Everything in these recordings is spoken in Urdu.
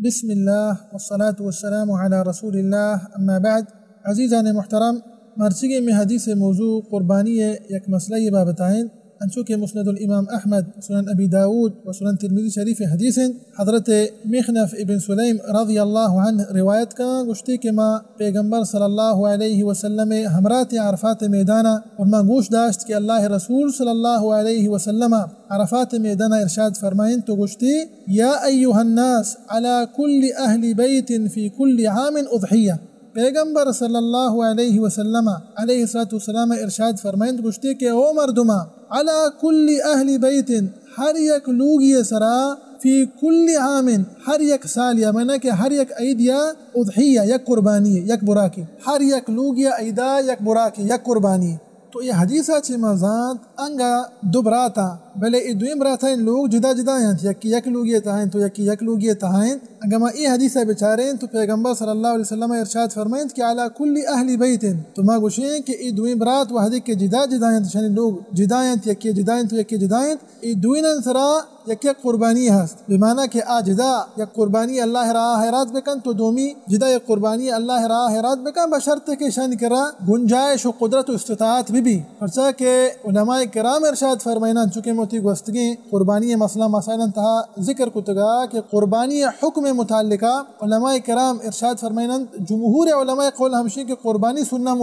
بسم الله والصلاة والسلام على رسول الله أما بعد عزیزان محترم مرچگی میں حدیث موضوع قربانی یک مسئلہ بابتائیں انچو کہ مسند الامام احمد سنن ابی داود و سنن ترمذی شریف حدیث حضرت مخنف ابن سلیم رضی اللہ عنہ روایت کا گشتی کہ ما پیغمبر صلی اللہ علیہ وسلم ہمرات عرفات میدانا اور ما گوش داشت کہ اللہ رسول صلی اللہ علیہ وسلم عرفات میدانا ارشاد فرمائیں تو گشتی یا ایها الناس على كل اہل بیت فی كل عام اضحیہ پیغمبر صلی اللہ علیہ وسلم علیہ السلام ارشاد فرمائند گشتی کہ او مردما علی کل اہل بیت ہر یک لوگی سرا فی کل عام ہر یک سال یا معنی کہ ہر یک عید یا اضحیہ یک قربانی یک براکی ہر یک لوگی عیدہ یک براکی یک قربانی تو یہ حدیثہ چھ مزاد انگا دو براتا بلے دویم براتا ان لوگ جدا جدا ہیں یکی یک لوگی تاہیں تو یکی یک لوگی تاہیں اگر ما یہ حدیثہ بچاریں تو پیغمبر صلی اللہ علیہ وسلم ارشاد فرمائیں کہ علی کل اہل بیت تو ما گوشیں کہ ای دویم برات وحدی کے جدا جدا ہیں شانی لوگ جدا ہیں یکی جدا ہیں تو یکی جدا ہیں ای دوین انسرا یک قربانی ہست بمعنی کہ آ جدا یک قربانی اللہ راہ حیرات بکن تو دومی جدا یک قربانی اللہ راہ حیرات بکن بشرط کہ شان کرا گنجائش و قدرت و استطاعت بھی فرچا کہ علماء کرام ارشاد فرمائنا چونکہ موتی گوستگی قربانی مسئلہ مسائل انتہا ذکر کتگا کہ قربانی حکم متعلقہ علماء کرام ارشاد فرمائنا جمہور علماء قول ہمشی کہ قربانی سنہ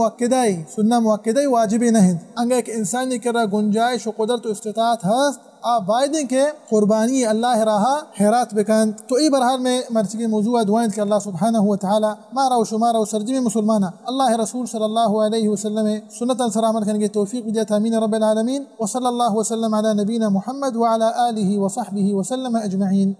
مؤکدہ واجب نہیں انگا ایک انسانی کرا گنجائش و قدرت و استطاعت ہست آپ وعدیں کہ قربانی اللہ راہا حیرات بکن تو ای برحال میں مرچگی موضوع دعائیں کہ اللہ سبحانہ وتعالی مارا و شمارا و سرجمی مسلمانہ اللہ رسول صلی اللہ علیہ وسلم سنتا سلامت کرنے توفیق بدیت امین رب العالمین وصلی اللہ وسلم علی نبینا محمد وعلى آلہ وصحبہ وسلم اجمعین.